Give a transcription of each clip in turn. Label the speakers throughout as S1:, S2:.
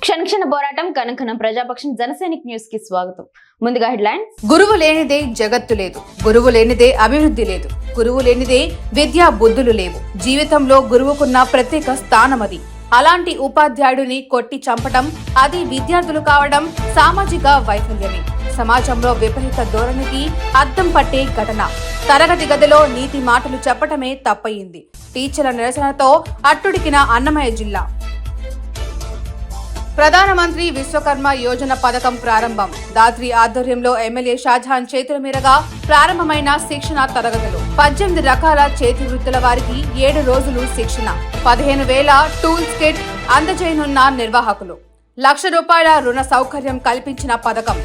S1: క్షణ పోరాటం కనకన ప్రజాపక్షం జనసైనిక్ న్యూస్ కి స్వాగతం. ముందుగా హెడ్లైన్స్.
S2: గురువు లేనిదే జగత్తు లేదు, గురువు లేనిదే అభివృద్ధి లేదు, గురువు లేనిదే విద్యా బుద్ధులు లేవు. జీవితంలో గురువుకున్న ప్రత్యేక స్థానమది. అలాంటి ఉపాధ్యాయుడిని కొట్టి చంపడం, అది విద్యార్థులు కావడం సామాజిక వైఫల్యమే. సమాజంలో విపరీత ధోరణికి అద్దం పట్టే ఘటన. తరగతి గదిలో నీతి మాటలు చెప్పటమే తప్పయింది. టీచర్ల నిరసనతో అట్టుడికిన అన్నమయ్య జిల్లా. ప్రధానమంత్రి విశ్వకర్మ యోజన పథకం ప్రారంభం. దాద్రి ఆధ్వర్యంలో ఎమ్మెల్యే షాజహాన్ చేతుల మీదుగా ప్రారంభమైన శిక్షణ తరగతులు. 18 రకాల చేతి వృత్తుల వారికి 7 రోజులు శిక్షణ. 15,000 టూల్స్ కిట్ అందజేయనున్న నిర్వాహకులు. ₹1,00,000 రుణ సౌకర్యం కల్పించిన పథకం.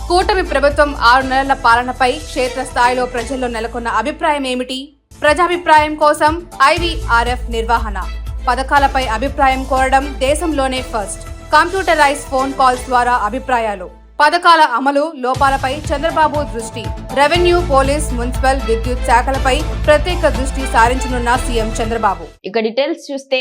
S2: కూటమి ప్రభుత్వం 6 నెలల పాలనపై క్షేత్రస్థాయిలో ప్రజల్లో నెలకొన్న అభిప్రాయం ఏమిటి? ప్రజాభిప్రాయం కోసం IVRF నిర్వహణ. పథకాలపై అభిప్రాయం కోరడం దేశంలోనే ఫస్ట్. కంప్యూటరైజ్ ఫోన్ కాల్స్ ద్వారా అభిప్రాయాలు. పథకాల అమలు లోపాలపై చంద్రబాబు దృష్టి. రెవెన్యూ, పోలీస్, మున్సిపల్, విద్యుత్ శాఖలపై ప్రత్యేక దృష్టి సారించనున్న సీఎం చంద్రబాబు.
S1: ఇక డీటెయిల్స్ చూస్తే,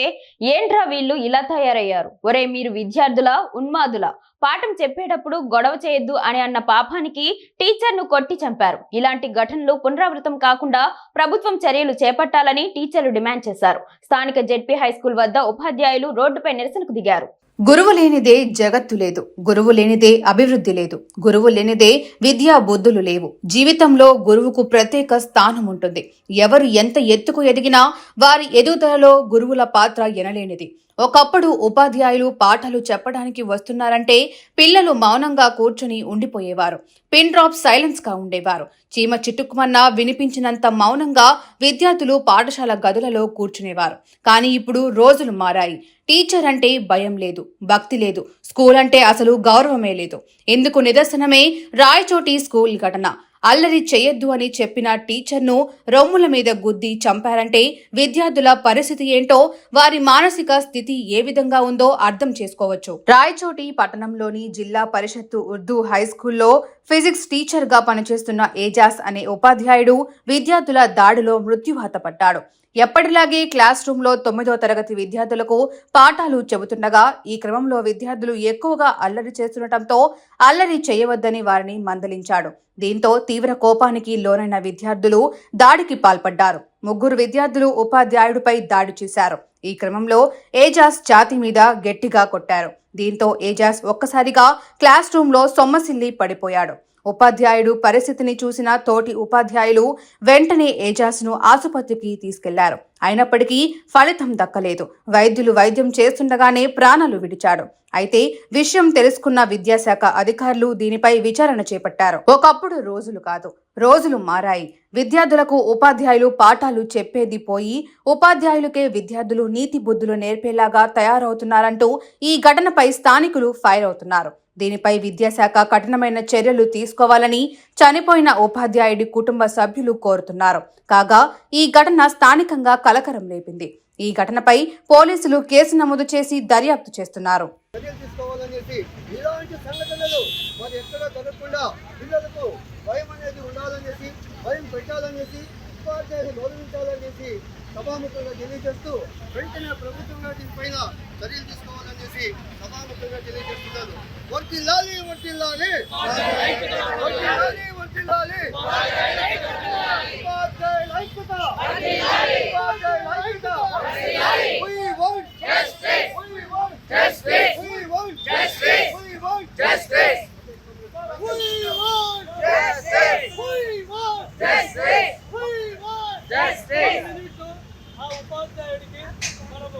S1: ఏంట్రా వీళ్ళు ఇలా తయారయ్యారు? ఒరే మీరు విద్యార్థుల ఉన్మాదుల, పాఠం చెప్పేటప్పుడు గొడవ చేయొద్దు అని అన్న పాపానికి టీచర్ను కొట్టి చంపారు. ఇలాంటి ఘటనలు పునరావృతం కాకుండా ప్రభుత్వం చర్యలు చేపట్టాలని టీచర్లు డిమాండ్ చేశారు. స్థానిక జెడ్పీ హైస్కూల్ వద్ద ఉపాధ్యాయులు రోడ్డుపై నిరసనకు దిగారు.
S2: గురువు లేనిదే జగత్తు లేదు, గురువు లేనిదే అభివృద్ధి లేదు, గురువు లేనిదే విద్యా బుద్ధులు లేవు. జీవితంలో గురువుకు ప్రత్యేక స్థానం ఉంటుంది. ఎవరు ఎంత ఎత్తుకు ఎదిగినా వారి ఎదుగుదలలో గురువుల పాత్ర ఎనలేనిది. ఒకప్పుడు ఉపాధ్యాయులు పాఠాలు చెప్పడానికి వస్తున్నారంటే పిల్లలు మౌనంగా కూర్చుని ఉండిపోయేవారు. పిన్ డ్రాప్ సైలెన్స్ గా ఉండేవారు. చీమ చిట్టుకుమన్నా వినిపించినంత మౌనంగా విద్యార్థులు పాఠశాల గదులలో కూర్చునేవారు. కానీ ఇప్పుడు రోజులు మారాయి. టీచర్ అంటే భయం లేదు, భక్తి లేదు, స్కూల్ అంటే అసలు గౌరవమే లేదు. ఇందుకు నిదర్శనమే రాయచోటి స్కూల్ ఘటన. అల్లరి చేయొద్దు అని చెప్పిన టీచర్ను రొమ్ముల మీద గుద్ది చంపారంటే విద్యార్థుల పరిస్థితి ఏంటో, వారి మానసిక స్థితి ఏ విధంగా ఉందో అర్థం చేసుకోవచ్చు. రాయచోటి పట్టణంలోని జిల్లా పరిషత్తు ఉర్దూ హైస్కూల్లో ఫిజిక్స్ టీచర్ గా పనిచేస్తున్న ఏజాస్ అనే ఉపాధ్యాయుడు విద్యార్థుల దాడిలో మృత్యువాత పడ్డాడు. ఎప్పటిలాగే క్లాస్ రూమ్ లో 9వ తరగతి విద్యార్థులకు పాఠాలు చెబుతుండగా ఈ క్రమంలో విద్యార్థులు ఎక్కువగా అల్లరి చేస్తుండటంతో అల్లరి చేయవద్దని వారిని మందలించాడు. దీంతో తీవ్ర కోపానికి లోనైన విద్యార్థులు దాడికి పాల్పడ్డారు. 3 విద్యార్థులు ఉపాధ్యాయుడిపై దాడి చేశారు. ఈ క్రమంలో ఏజాస్ ఛాతీ మీద గట్టిగా కొట్టారు. దీంతో ఏజాస్ ఒక్కసారిగా క్లాస్ రూమ్ లో సొమ్మసిల్లి పడిపోయాడు. ఉపాధ్యాయుడు పరిస్థితిని చూసిన తోటి ఉపాధ్యాయులు వెంటనే ఏజాస్ను ఆసుపత్రికి తీసుకెళ్లారు. అయినప్పటికీ ఫలితం దక్కలేదు. వైద్యులు వైద్యం చేస్తుండగానే ప్రాణాలు విడిచాడు. అయితే విషయం తెలుసుకున్న విద్యాశాఖ అధికారులు దీనిపై విచారణ చేపట్టారు. ఒకప్పుడు రోజులు కాదు, రోజులు మారాయి. విద్యార్థులకు ఉపాధ్యాయులు పాఠాలు చెప్పేది పోయి ఉపాధ్యాయులకే విద్యార్థులు నీతి బుద్ధులు నేర్పేలాగా తయారవుతున్నారంటూ ఈ ఘటనపై స్థానికులు ఫైర్ అవుతున్నారు. దీనిపై విద్యాశాఖ కఠినమైన చర్యలు తీసుకోవాలని చనిపోయిన ఉపాధ్యాయుడి కుటుంబ సభ్యులు కోరుతున్నారు. కాగా ఈ ఘటన స్థానికంగా కలకరం లేపింది. ఈ ఘటనపై పోలీసులు కేసు నమోదు చేసి దర్యాప్తు చేస్తున్నారు.
S3: సభాముఖంగా తెలియజేస్తూ వెంటనే ప్రభుత్వంగా దీనిపైన చర్యలు తీసుకోవాలనేసి సభాముఖంగా తెలియజేస్తున్నారు. వర్తిల్లాలి వర్తిల్లాలి వర్తిల్లాలి వర్తిల్లాలి ఉపాధ్యాయుల ఐక్యత, ఉపాధ్యాయుల ఐక్యత. We want justice. We want justice. We want justice. We want justice. We want justice. We want justice. We want justice. ఆ ఉపాధ్యాయుడికి మనము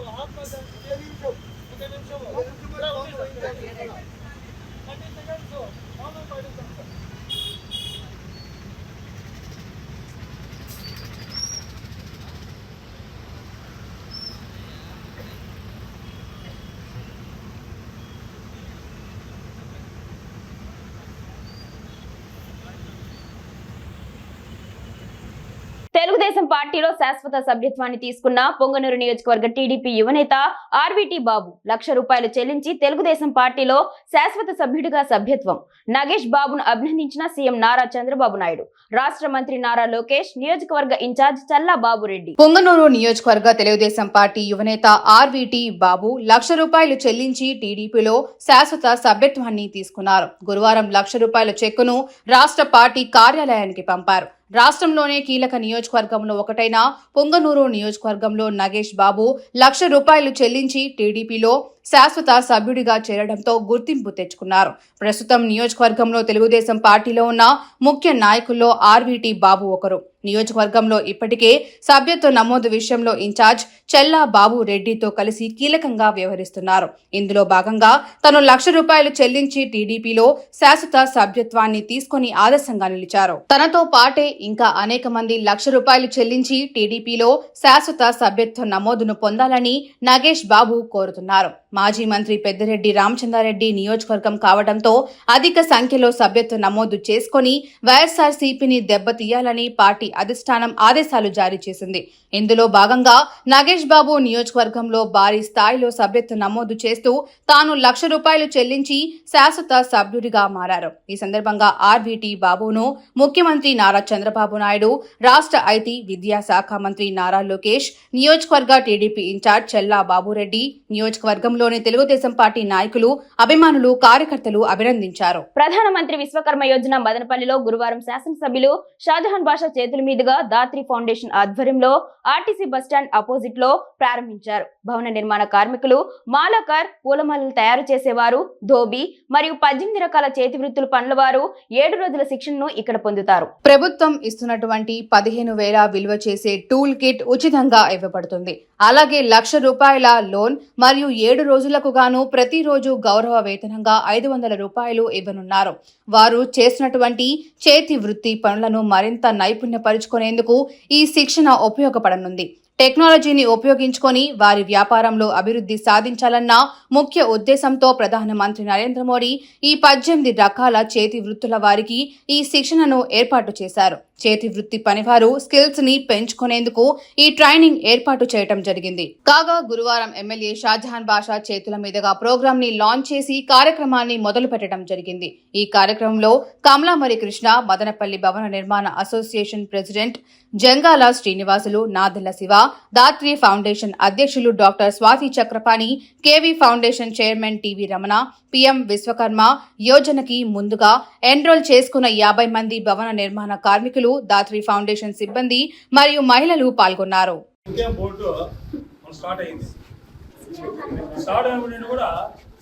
S1: తెలుగుదేశం పార్టీలో శాశ్వత సభ్యత్వాన్ని తీసుకున్న పొంగనూరు నియోజకవర్గ టీడీపీ యువనేత ఆర్వీటీ బాబు ₹1,00,000 చెల్లించి తెలుగుదేశం పార్టీలో శాశ్వత సభ్యుడిగా సభ్యత్వం. నగేష్ బాబును అభినందించిన సీఎం నారా చంద్రబాబు నాయుడు, రాష్ట్ర మంత్రి నారా లోకేష్, నియోజకవర్గ ఇన్ఛార్జ్ చల్లా బాబురెడ్డి.
S2: పొంగనూరు నియోజకవర్గ తెలుగుదేశం పార్టీ యువనేత ఆర్వీటీ బాబు ₹1,00,000 చెల్లించి టీడీపీలో శాశ్వత సభ్యత్వాన్ని తీసుకున్నారు. గురువారం ₹1,00,000 చెక్కును రాష్ట్ర పార్టీ కార్యాలయానికి పంపారు. రాష్ట్రంలోనే కీలక నియోజకవర్గంలో ఒకటైన పొంగనూరు నియోజకవర్గంలో నగేష్ బాబు ₹1,00,000 చెల్లించి టీడీపీలో శాశ్వత సభ్యుడిగా చేరడంతో గుర్తింపు తెచ్చుకున్నారు. ప్రస్తుతం నియోజకవర్గంలో తెలుగుదేశం పార్టీలో ఉన్న ముఖ్య నాయకుల్లో ఆర్వీటీ బాబు ఒకరు. నియోజకవర్గంలో ఇప్పటికే సభ్యత్వ నమోదు విషయంలో ఇన్ఛార్జ్ చల్లా బాబు రెడ్డితో కలిసి కీలకంగా వ్యవహరిస్తున్నారు. ఇందులో భాగంగా తను ₹1,00,000 చెల్లించి టీడీపీలో శాశ్వత సభ్యత్వాన్ని తీసుకుని ఆదర్శంగా నిలిచారు. తనతో పాటే ఇంకా అనేక మంది ₹1,00,000 చెల్లించి టీడీపీలో శాశ్వత సభ్యత్వ నమోదును పొందాలని నగేష్ బాబు కోరుతున్నారు. మాజీ మంత్రి పెద్దిరెడ్డి రామచంద్రారెడ్డి నియోజకవర్గం కావడంతో అధిక సంఖ్యలో సభ్యత్వ నమోదు చేసుకుని వైఎస్ఆర్సీపీని దెబ్బతీయాలని పార్టీ అధిష్టానం ఆదేశాలు జారీ చేసింది. ఇందులో భాగంగా నగేష్ బాబు నియోజకవర్గంలో భారీ స్థాయిలో సభ్యత్వ నమోదు చేస్తూ తాను ₹1,00,000 చెల్లించి శాశ్వత సభ్యుడిగా మారారు. ఈ సందర్భంగా ఆర్వీటీ బాబును ముఖ్యమంత్రి నారా చంద్రబాబు నాయుడు, రాష్ట్ర ఐటీ విద్యాశాఖ మంత్రి నారా లోకేష్, నియోజకవర్గ టీడీపీ ఇన్ఛార్జ్ చల్లా బాబురెడ్డి, నియోజకవర్గంలోని తెలుగుదేశం పార్టీ నాయకులు, అభిమానులు, కార్యకర్తలు అభినందించారు.
S1: ప్రధానమంత్రి విశ్వకర్మ యోజన మదనపల్లిలో గురువారం శాసనసభ్యులు షాజహాన్ బాషా చేతుల మీదుగా దాత్రి ఫౌండేషన్ ఆధ్వర్యంలో ఆర్టీసీ బస్టాండ్ అపోజిట్ లో ప్రారంభించారు. భవన నిర్మాణ కార్మికులు, మాలకర్, పూలమాలలు తయారు చేసేవారు, ధోబీ మరియు 18 రకాల చేతి వృత్తుల పనుల వారు 7 రోజుల శిక్షణను ఇక్కడ పొందుతారు.
S2: ప్రభుత్వం ఇస్తున్నటువంటి 15,000 విలువ చేసే టూల్ కిట్ ఉచితంగా ఇవ్వబడుతుంది. అలాగే ₹1,00,000 లోన్ మరియు 7 రోజులకు గాను ప్రతిరోజు గౌరవ వేతనంగా ₹500 ఇవ్వనున్నారు. వారు చేసినటువంటి చేతి వృత్తి పనులను మరింత నైపుణ్యపరుచుకునేందుకు ఈ శిక్షణ ఉపయోగపడనుంది. టెక్నాలజీని ఉపయోగించుకొని వారి వ్యాపారంలో అభివృద్ధి సాధించాలన్న ముఖ్య ఉద్దేశంతో ప్రధానమంత్రి నరేంద్ర మోడీ ఈ 18 రకాల చేతి వృత్తుల వారికి ఈ శిక్షణను ఏర్పాటు చేశారు. చేతి వృత్తి పనివారు స్కిల్స్ ని పెంచుకునేందుకు ఈ ట్రైనింగ్ ఏర్పాటు చేయడం జరిగింది. కాగా గురువారం ఎమ్మెల్యే షాజహాన్ బాషా చేతుల మీదుగా ప్రోగ్రామ్ ని లాంచ్ చేసి కార్యక్రమాన్ని మొదలు పెట్టడం జరిగింది. ఈ కార్యక్రమంలో కమలామరి కృష్ణ, మదనపల్లి భవన నిర్మాణ association president Jangala Srinivasulu, Nadella Siva, Dhatri foundation అధ్యక్షులు doctor Swathi Chakrapani, KV foundation chairman TV Ramana, PM Vishwakarma యోజనకి ముందుగా ఎన్రోల్ చేసుకున్న 50 మంది భవన నిర్మాణ కార్మికులు, దాత్రి ఫౌండేషన్ సిబ్బంది మరియు మహిళలు పాల్గొన్నారు.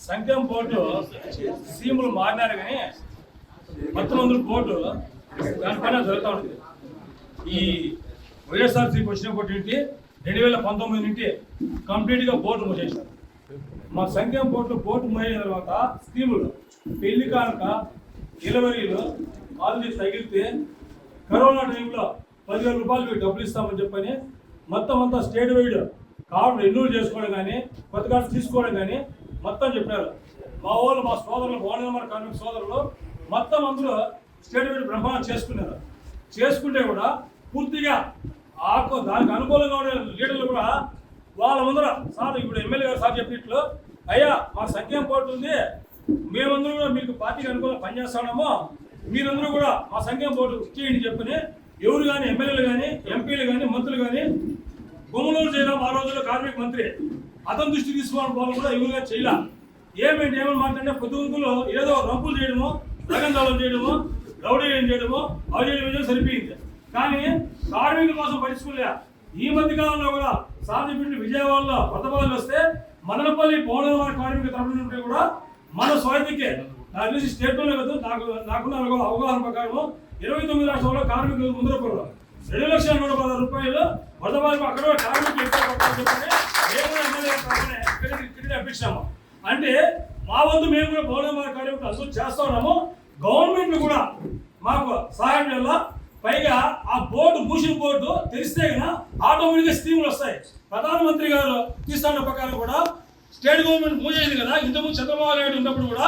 S4: సంఖ్యం బోర్డు సీములు మారినారు కానీ మొత్తం అందరూ బోర్డు దానిపైన జరుగుతూ ఉంటుంది. ఈ వైఎస్ఆర్సీకి వచ్చినప్పటి నుండి 2019 నుండి కంప్లీట్గా బోర్డు మూసేసారు. మా సంఖ్యం బోర్డు మూసిన తర్వాత స్కీములు, పెళ్లి కానుక, డెలివరీలు ఆల్రెడీ తగిలితే కరోనా టైంలో ₹10,000 డబ్బులు ఇస్తామని చెప్పని మొత్తం అంతా స్టేట్ వైడ్ కార్డు రెన్యూల్ చేసుకోవడం కానీ, కొత్త కార్డు తీసుకోవడం కానీ మొత్తం చెప్పారు. మా వాళ్ళు, మా సోదరులు, భవన నిర్మాణ కార్మిక సోదరులు మొత్తం అందరూ స్టేట్ వైడ్ బ్రహ్మాండం చేసుకున్నారు. చేసుకుంటే కూడా పూర్తిగా దానికి అనుకూలంగా ఉండే లీడర్లు కూడా వాళ్ళ ముందర సార్, ఇప్పుడు ఎమ్మెల్యే గారు సార్ చెప్పినట్లు, అయ్యా మా సంఖ్యం పోటీ ఉంది, మేమందరూ కూడా మీకు పార్టీకి అనుకూలంగా పనిచేస్తున్నాము, మీరందరూ కూడా మా సంఖ్యం పోటీ చేయండి చెప్పని ఎవరు కానీ ఎమ్మెల్యేలు కానీ, ఎంపీలు కానీ, మంత్రులు కానీ గుమ్మలూరు చేయడం ఆ రోజుల్లో కార్మిక మంత్రి అతని దృష్టి తీసుకోవడం వాళ్ళు కూడా ఎవరుగా చేయలే. ఏమేమి మాట్లాడితే పొద్దుగుంకులు ఏదో రంపులు చేయడము, రగందాలం చేయడము, రౌడీయం చేయడము, అవి సరిపోయింది. కానీ కార్మికుల కోసం పట్టించుకోలే. ఈ మధ్య కాలంలో కూడా సాధించిన విజయవాడలో కొత్త పదవులు వస్తే మదనపల్లి భవన నిర్మాణ కార్మిక తరఫు నుండి కూడా మన స్వాతికే నాకు తెలిసి స్టేట్లోనే కదా నాకున్న అవగాహన ప్రకారం 29 లక్షల కార్మికులు ముందర పోవడం ₹2,116,000 మొదటి అక్కడ కార్మికులు అప్పించాము. అంటే మా వంతు మేము కూడా భవన నిర్మాణ కార్మికులు అందరూ చేస్తా ఉన్నాము. గవర్నమెంట్ కూడా మాకు సహాయం వల్ల పైగా ఆ బోర్డు మూసిన బోర్డు తెరిస్తే కదా ఆటోమేటిక్గా స్కీములు వస్తాయి. ప్రధానమంత్రి గారు తీస్తున్న ప్రకారం కూడా స్టేట్ గవర్నమెంట్ మూసేది కదా. ఇంతకుముందు చంద్రబాబు నాయుడు ఉన్నప్పుడు కూడా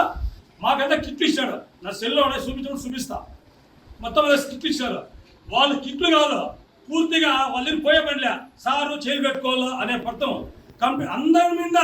S4: మాకంతా కిట్లు ఇచ్చాడు. నా సెల్లో చూపించడం చూపిస్తా. మొత్తం కిట్లు ఇచ్చారు. వాళ్ళు కిట్లు కాదు, పూర్తిగా వాళ్ళని పోయే పనిలే సారు చేలు పెట్టుకోవాలా అనే పడతాం అందరి మీద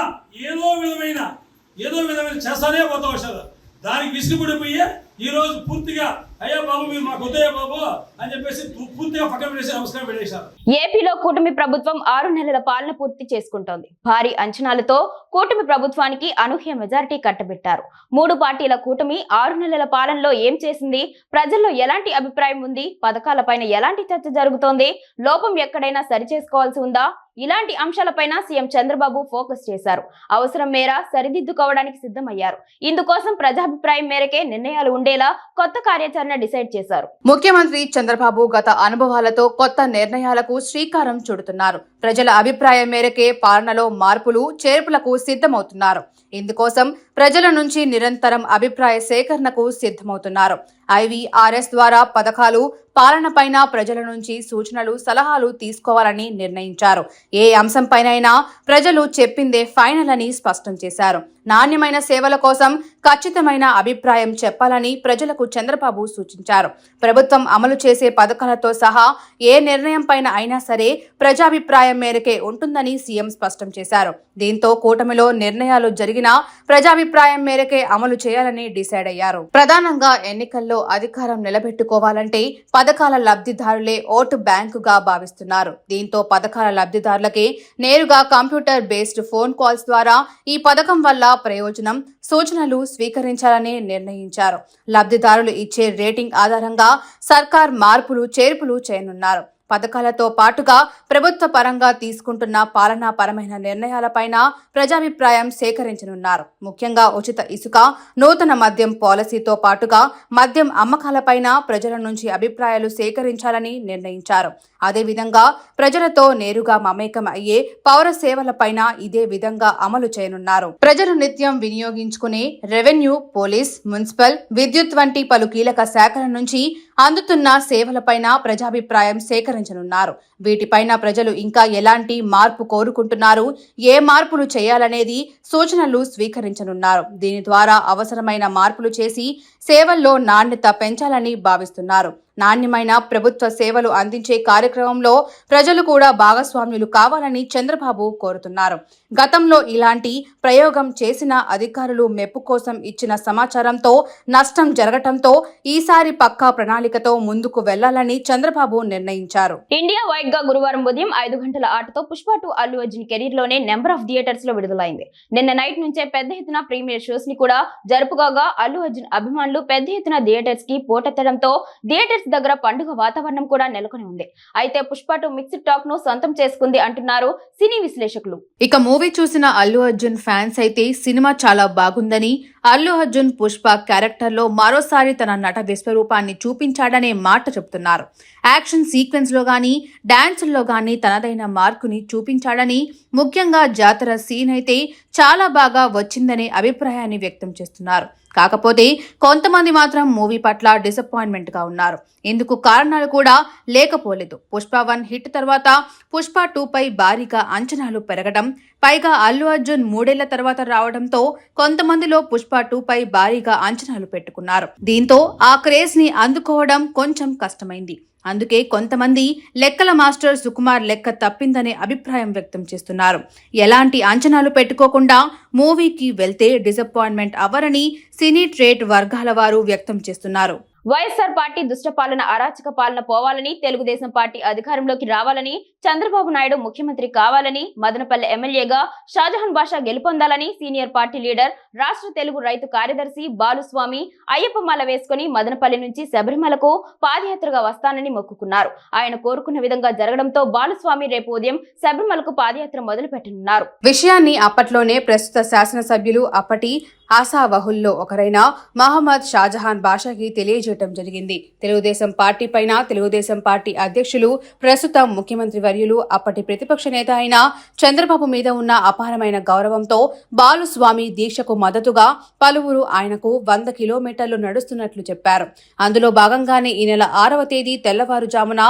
S4: ఏదో విధమైన చేస్తానే పోతా వచ్చారు. దానికి విసిగిపడిపోయి ఈ రోజు పూర్తిగా అయ్యా బాబు మీరు మాకు వద్దయ్యా బాబు అని చెప్పేసి పూర్తిగా పక్కన పెట్టేసి నమస్కారం పెట్టేశారు.
S1: ఏపీలో కూటమి ప్రభుత్వం 6 నెలల పాలన పూర్తి చేసుకుంటోంది. భారీ అంచనాలతో కూటమి ప్రభుత్వానికి అనూహ్య మెజారిటీ కట్టబెట్టారు. 3 పార్టీల కూటమి 6 నెలల పాలనలో ఏం చేసింది, ప్రజల్లో ఎలాంటి అభిప్రాయం ఉంది, పథకాలపైన ఎలాంటి చర్చ జరుగుతోంది, లోపం ఎక్కడైనా సరిచేసుకోవాల్సి ఉందా, ఇలాంటి అంశాలపైన సీఎం చంద్రబాబు ఫోకస్ చేశారు. అవసరం మేర సరిదిద్దుకోవడానికి సిద్ధమయ్యారు. ఇందుకోసం ప్రజాభిప్రాయం మేరకే నిర్ణయాలు ఉండేలా కొత్త కార్యాచరణ డిసైడ్ చేశారు.
S2: ముఖ్యమంత్రి చంద్రబాబు గత అనుభవాలతో కొత్త నిర్ణయాలకు శ్రీకారం చుడుతున్నారు. ప్రజల అభిప్రాయం మేరకే పాలనలో మార్పులు చేర్పులకు సిద్ధమవుతున్నారు. ఇందుకోసం ప్రజల నుంచి నిరంతరం అభిప్రాయ సేకరణకు సిద్ధమవుతున్నారు. ఐవీఆర్ఎస్ ద్వారా పథకాలు పాలనపైన ప్రజల నుంచి సూచనలు సలహాలు తీసుకోవాలని నిర్ణయించారు. ఏ అంశంపైనైనా ప్రజలు చెప్పిందే ఫైనల్ అని స్పష్టం చేశారు. నాణ్యమైన సేవల కోసం ఖచ్చితమైన అభిప్రాయం చెప్పాలని ప్రజలకు చంద్రబాబు సూచించారు. ప్రభుత్వం అమలు చేసే పథకాలతో సహా ఏ నిర్ణయం పైన అయినా సరే ప్రజాభిప్రాయం మేరకే ఉంటుందని సీఎం స్పష్టం చేశారు. దీంతో కూటమిలో నిర్ణయాలు జరిగినా ప్రజాభిప్రాయం మేరకే అమలు చేయాలని డిసైడ్ అయ్యారు. ప్రధానంగా ఎన్నికల్లో అధికారం నిలబెట్టుకోవాలంటే పథకాల లబ్ధిదారులే ఓటు బ్యాంకుగా భావిస్తున్నారు. దీంతో పథకాల లబ్ధిదారులకే నేరుగా కంప్యూటర్ బేస్డ్ ఫోన్ కాల్స్ ద్వారా ఈ పథకం వల్ల ప్రయోజనం సూచనలు స్వీకరించాలని నిర్ణయించారు. లబ్ధిదారులు ఇచ్చే రేటింగ్ ఆధారంగా సర్కార్ మార్పులు చేర్పులు చేయనున్నారు. పథకాలతో పాటుగా ప్రభుత్వ పరంగా తీసుకుంటున్న పాలనాపరమైన నిర్ణయాలపైన ప్రజాభిప్రాయం సేకరించనున్నారు. ముఖ్యంగా ఉచిత ఇసుక, నూతన మద్యం పాలసీతో పాటుగా మద్యం అమ్మకాలపైన ప్రజల నుంచి అభిప్రాయాలు సేకరించాలని నిర్ణయించారు. అదేవిధంగా ప్రజలతో నేరుగా మమేకం అయ్యే పౌర సేవలపైన ఇదే విధంగా అమలు చేయనున్నారు. ప్రజలు నిత్యం వినియోగించుకునే రెవెన్యూ, పోలీస్, మున్సిపల్, విద్యుత్ వంటి పలు కీలక శాఖల నుంచి అందుతున్న సేవలపైన ప్రజాభిప్రాయం సేకరించనున్నారు. వీటిపైన ప్రజలు ఇంకా ఎలాంటి మార్పు కోరుకుంటున్నారు, ఏ మార్పులు చేయాలనేది సూచనలు స్వీకరించనున్నారు. దీని ద్వారా అవసరమైన మార్పులు చేసి సేవల్లో నాణ్యత పెంచాలని భావిస్తున్నారు. నాణ్యమైన ప్రభుత్వ సేవలు అందించే కార్యక్రమంలో ప్రజలు కూడా భాగస్వామ్యులు కావాలని చంద్రబాబు కోరుతున్నారు. గతంలో ఇలాంటి ప్రయోగం చేసిన అధికారులు మెప్పు కోసం ఇచ్చిన సమాచారంతో నష్టం జరగటంతో ఈసారి పక్కా ప్రణాళికతో ముందుకు వెళ్లాలని చంద్రబాబు నిర్ణయించారు.
S1: ఇండియా వైడ్ గా గురువారం ఉదయం 5 గంటల ఆటతో పుష్ప 2 అల్లు అర్జున్ కెరీర్ లోనే నెంబర్ ఆఫ్ థియేటర్స్ లో విడుదలైంది. నిన్న నైట్ నుంచే పెద్ద ఎత్తున ప్రీమియర్ షోస్ ని కూడా జరుపుకోగా అల్లు అర్జున్ అభిమానులు పెద్ద ఎత్తున థియేటర్స్ కి పోటెత్తడంతో థియేటర్స్ దగ్గర పండుగ వాతావరణం కూడా నెలకొని ఉంది. అయితే పుష్ప 2 మిక్స్డ్ టాక్ ను సొంతం చేసుకుంది అంటున్నారు సినీ విశ్లేషకులు.
S2: ఇక మూవీ చూసిన అల్లు అర్జున్ ఫ్యాన్స్ అయితే సినిమా చాలా బాగుందని, అల్లు అర్జున్ పుష్ప క్యారెక్టర్ లో మరోసారి తన నట విశ్వరూపాన్ని చూపించాడనే మాట చెబుతున్నారు. యాక్షన్ సీక్వెన్స్ లో గానీ డాన్సుల్లో గానీ తనదైన మార్కుని చూపించాడని, ముఖ్యంగా జాతర సీన్ అయితే చాలా బాగా వచ్చిందనే అభిప్రాయాన్ని వ్యక్తం చేస్తున్నారు. కాకపోతే కొంతమంది మాత్రం మూవీ పట్ల డిసప్పాయింట్మెంట్ గా ఉన్నారు. ఇందుకు కారణాలు కూడా లేకపోలేదు. పుష్ప 1 హిట్ తర్వాత పుష్ప 2 పై భారీగా అంచనాలు పెరగడం, పైగా అల్లు అర్జున్ 3 ఏళ్ల తర్వాత రావడంతో కొంతమందిలో పుష్ప 2 పై భారీగా అంచనాలు పెట్టుకున్నారు. దీంతో ఆ క్రేజ్ ని అందుకోవడం కొంచెం కష్టమైంది. అందుకే కొంతమంది లెక్కల మాస్టర్ సుకుమార్ లెక్క తప్పిందనే అభిప్రాయం వ్యక్తం చేస్తున్నారు. ఎలాంటి అంచనాలు పెట్టుకోకుండా మూవీకి వెళ్తే డిసప్పాయింట్మెంట్ అవ్వరని సినీ ట్రేడ్ వర్గాల వారు వ్యక్తం చేస్తున్నారు.
S1: వైఎస్ఆర్ పార్టీ దుష్టపాలన, అరాచక పాలన పోవాలని, తెలుగుదేశం పార్టీ అధికారంలోకి రావాలని, చంద్రబాబు నాయుడు ముఖ్యమంత్రి కావాలని, మదనపల్లి ఎమ్మెల్యేగా షాజహాన్ బాషా గెలుపొందాలని సీనియర్ పార్టీ లీడర్, రాష్ట్ర తెలుగు రైతు కార్యదర్శి బాలుస్వామి అయ్యప్ప మాల వేసుకుని మదనపల్లి నుంచి శబరిమలకు పాదయాత్రగా వస్తానని మొక్కుకున్నారు. ఆయన కోరుకున్న విధంగా జరగడంతో బాలుస్వామి రేపు ఉదయం శబరిమలకు పాదయాత్ర మొదలు పెట్టనున్నారు.
S2: విషయాన్ని అప్పట్లోనే ప్రస్తుత శాసనసభ్యులు, అప్పటి ఆశావహుల్లో ఒకరైన మహమ్మద్ షాజహాన్ బాషాకి తెలియజేయడం జరిగింది. తెలుగుదేశం పార్టీ పైన తెలుగుదేశం పార్టీ అధ్యక్షులు, ప్రస్తుత ముఖ్యమంత్రి వర్యులు, అప్పటి ప్రతిపక్ష నేత అయిన చంద్రబాబు మీద ఉన్న అపారమైన గౌరవంతో బాలుస్వామి దీక్షకు మద్దతుగా పలువురు ఆయనకు 100 కిలోమీటర్లు నడుస్తున్నట్లు చెప్పారు. అందులో భాగంగానే ఈ నెల 6వ తేదీ తెల్లవారుజామున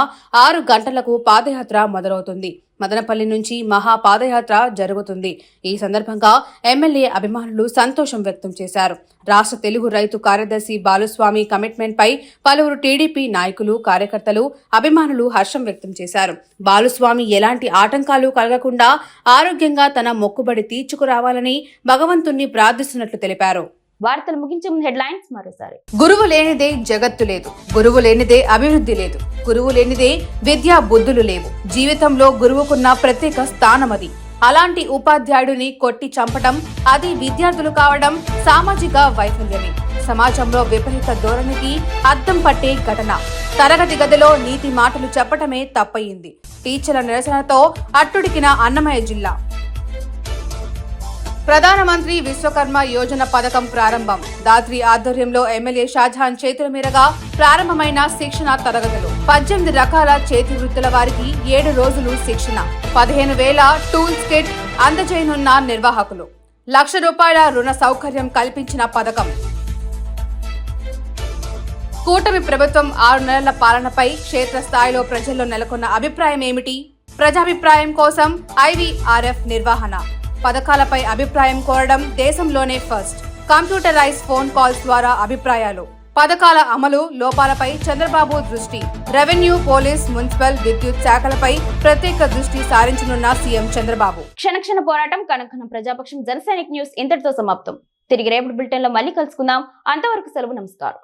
S2: 6 గంటలకు పాదయాత్ర మొదలవుతుంది. మదనపల్లి నుంచి మహా పాదయాత్ర జరుగుతుంది. ఈ సందర్భంగా ఎమ్మెల్యే అభిమానులు సంతోషం వ్యక్తం చేశారు. రాష్ట్ర తెలుగు రైతు కార్యదర్శి బాలుస్వామి కమిట్మెంట్ పై పలువురు టీడీపీ నాయకులు, కార్యకర్తలు, అభిమానులు హర్షం వ్యక్తం చేశారు. బాలుస్వామి ఎలాంటి ఆటంకాలు కలగకుండా ఆరోగ్యంగా తన మొక్కుబడి తీర్చుకురావాలని భగవంతుణ్ణి ప్రార్థిస్తున్నట్లు తెలిపారు.
S1: వార్తలు ముగించే ముందు హెడ్లైన్స్ మరోసారి.
S2: గురువు లేనిదే జగత్తు లేదు, గురువు లేనిదే అభివృద్ధి లేదు, గురువు లేనిదే విద్యా బుద్ధులు లేవు. జీవితంలో గురువుకున్న ప్రత్యేక స్థానమది. అలాంటి ఉపాధ్యాయుడిని కొట్టి చంపడం, అది విద్యార్థులు కావడం సామాజిక వైఫల్యమే. సమాజంలో విపరీత ధోరణికి అద్దం పట్టే ఘటన. తరగతి గదిలో నీతి మాటలు చెప్పటమే తప్పయింది. టీచర్ల నిరసనతో అట్టుడికిన అన్నమయ్య జిల్లా. ప్రధానమంత్రి విశ్వకర్మ యోజన పథకం ప్రారంభం. దాద్రి ఆధ్వర్యంలో ఎమ్మెల్యే షాజహాన్ చేతుల మీదుగా ప్రారంభమైన శిక్షణ తరగతులు. 18 రకాల చేతి వృత్తుల వారికి 7 రోజులు శిక్షణ. 15,000 టూల్స్ కిట్ అందజేయనున్న నిర్వాహకులు. ₹1,00,000 రుణ సౌకర్యం కల్పించిన పథకం. కూటమి ప్రభుత్వం 6 నెలల పాలనపై క్షేత్రస్థాయిలో ప్రజల్లో నెలకొన్న అభిప్రాయం ఏమిటి? ప్రజాభిప్రాయం కోసం IVRF నిర్వహణ. పథకాలపై అభిప్రాయం కోరడం దేశంలోనే ఫస్ట్. కంప్యూటరైజ్ ఫోన్ కాల్స్ ద్వారా అభిప్రాయాలు. పథకాల అమలు లోపాలపై చంద్రబాబు దృష్టి. రెవెన్యూ, పోలీస్, మున్సిపల్, విద్యుత్ శాఖలపై ప్రత్యేక దృష్టి సారించనున్న సీఎం చంద్రబాబు.
S1: క్షణక్షణ పోరాటం కనకన ప్రజాపక్షం జనసైనిక్ న్యూస్ ఇంతటితో సమాప్తం. తిరిగి రేపటి బులెటిన్ లో మళ్ళీ కలుసుకుందాం. అంతవరకు సెలవు. నమస్కారం.